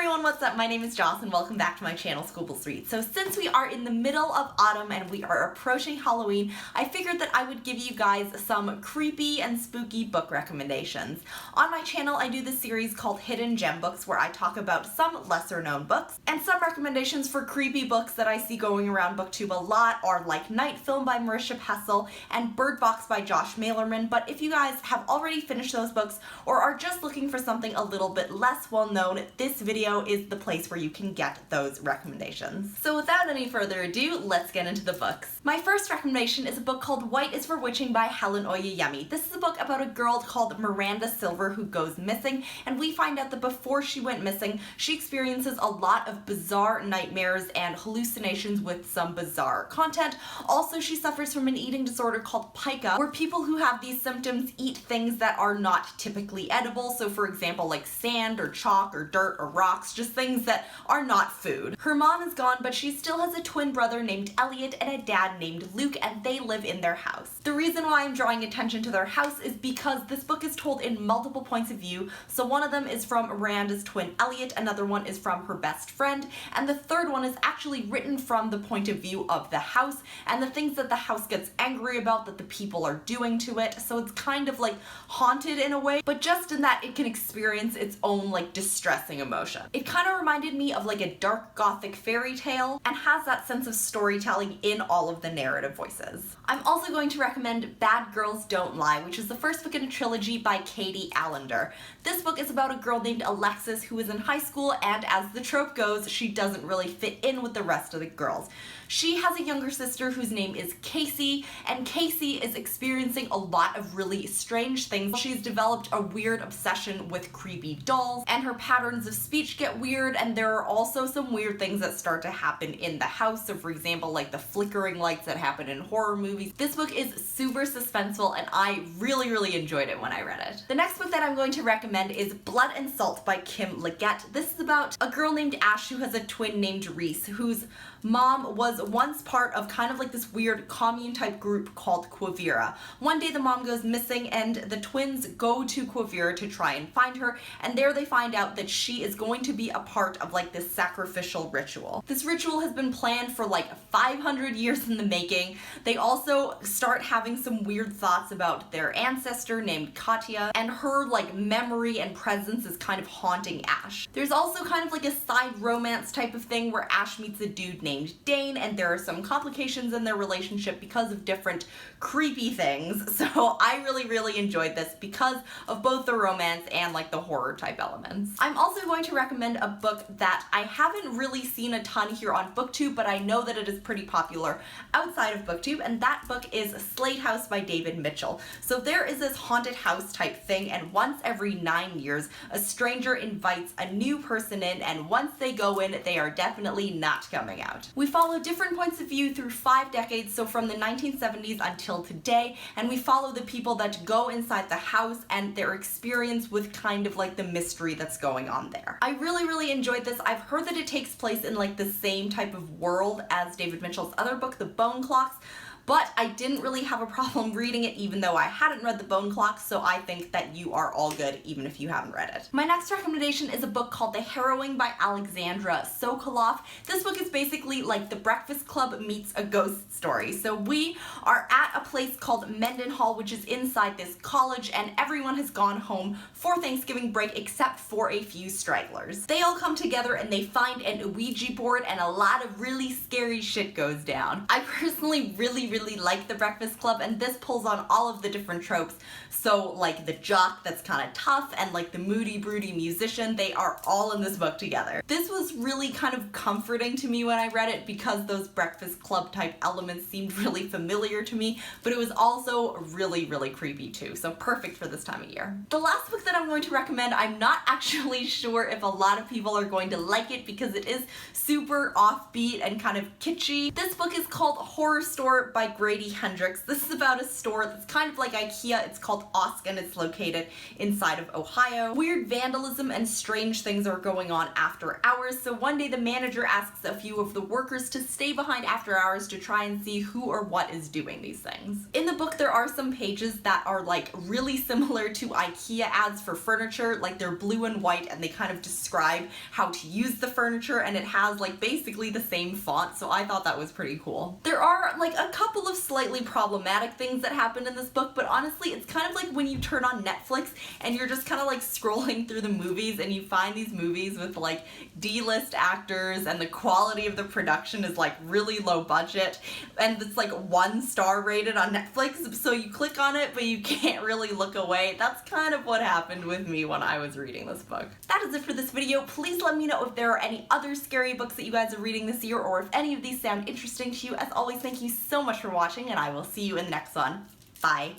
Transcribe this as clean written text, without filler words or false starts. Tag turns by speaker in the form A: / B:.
A: everyone, what's up? My name is Joss and welcome back to my channel, Squibblesreads. So since we are in the middle of autumn and we are approaching Halloween, I figured that I would give you guys some creepy and spooky book recommendations. On my channel, I do this series called Hidden Gem Books where I talk about some lesser known books, and some recommendations for creepy books that I see going around BookTube a lot are like Night Film by Marisha Pessl and Bird Box by Josh Malerman, but if you guys have already finished those books or are just looking for something a little bit less well known, this video is the place where you can get those recommendations. So without any further ado, let's get into the books. My first recommendation is a book called White is for Witching by Helen Oyeyemi. This is a book about a girl called Miranda Silver who goes missing, and we find out that before she went missing, she experiences a lot of bizarre nightmares and hallucinations with some bizarre content. Also, she suffers from an eating disorder called pica, where people who have these symptoms eat things that are not typically edible. So for example, like sand or chalk or dirt or rocks, just things that are not food. Her mom is gone, but she still has a twin brother named Elliot and a dad named Luke, and they live in their house. The reason why I'm drawing attention to their house is because this book is told in multiple points of view. So one of them is from Miranda's twin Elliot, another one is from her best friend, and the third one is actually written from the point of view of the house and the things that the house gets angry about that the people are doing to it. So it's kind of like haunted in a way, but just in that it can experience its own like distressing emotion. It kind of reminded me of like a dark gothic fairy tale and has that sense of storytelling in all of the narrative voices. I'm also going to recommend Bad Girls Don't Lie, which is the first book in a trilogy by Katie Allender. This book is about a girl named Alexis who is in high school, and as the trope goes, she doesn't really fit in with the rest of the girls. She has a younger sister whose name is Casey, and Casey is experiencing a lot of really strange things. She's developed a weird obsession with creepy dolls, and her patterns of speech get weird, and there are also some weird things that start to happen in the house. So for example, like the flickering lights that happen in horror movies. This book is super suspenseful, and I really enjoyed it when I read it. The next book that I'm going to recommend is Blood and Salt by Kim Liggett. This is about a girl named Ash who has a twin named Reese, whose mom was once part of kind of like this weird commune type group called Quivira. One day the mom goes missing and the twins go to Quivira to try and find her, and there they find out that she is going to be a part of like this sacrificial ritual. This ritual has been planned for like 500 years in the making. They also start having some weird thoughts about their ancestor named Katya, and her like memory and presence is kind of haunting Ash. There's also kind of like a side romance type of thing where Ash meets a dude named Dane, and there are some complications in their relationship because of different creepy things. So I really enjoyed this because of both the romance and like the horror type elements. I'm also going to recommend a book that I haven't really seen a ton here on BookTube, but I know that it is pretty popular outside of BookTube, and that book is Slate House by David Mitchell. So there is this haunted house type thing, and once every 9 years a stranger invites a new person in, and once they go in, they are definitely not coming out. We follow different points of view through 5 decades, so from the 1970s until today, and we follow the people that go inside the house and their experience with kind of like the mystery that's going on there. I really enjoyed this. I've heard that it takes place in like the same type of world as David Mitchell's other book, The Bone Clocks, but I didn't really have a problem reading it even though I hadn't read The Bone Clock, so I think that you are all good even if you haven't read it. My next recommendation is a book called The Harrowing by Alexandra Sokoloff. This book is basically like The Breakfast Club meets a ghost story. So we are at a place called Mendenhall, which is inside this college, and everyone has gone home for Thanksgiving break except for a few stragglers. They all come together and they find an Ouija board, and a lot of really scary shit goes down. I personally really like The Breakfast Club, and this pulls on all of the different tropes. So like the jock that's kind of tough and like the moody broody musician, they are all in this book together. This was really kind of comforting to me when I read it because those Breakfast Club type elements seemed really familiar to me, but it was also really creepy too, so perfect for this time of year. The last book that I'm going to recommend, I'm not actually sure if a lot of people are going to like it because it is super offbeat and kind of kitschy. This book is called Horror Store by by Grady Hendrix. This is about a store that's kind of like IKEA. It's called Osk and it's located inside of Ohio. Weird vandalism and strange things are going on after hours, so one day the manager asks a few of the workers to stay behind after hours to try and see who or what is doing these things. In the book, there are some pages that are like really similar to IKEA ads for furniture, like they're blue and white and they kind of describe how to use the furniture, and it has like basically the same font, so I thought that was pretty cool. There are like a couple of slightly problematic things that happen in this book, but honestly it's kind of like when you turn on Netflix and you're just kind of like scrolling through the movies and you find these movies with like D-list actors and the quality of the production is like really low budget and it's like 1 star rated on Netflix, so you click on it but you can't really look away. That's kind of what happened with me when I was reading this book. That is it for this video. Please let me know if there are any other scary books that you guys are reading this year, or if any of these sound interesting to you. As always, thank you so much for watching, and I will see you in the next one. Bye.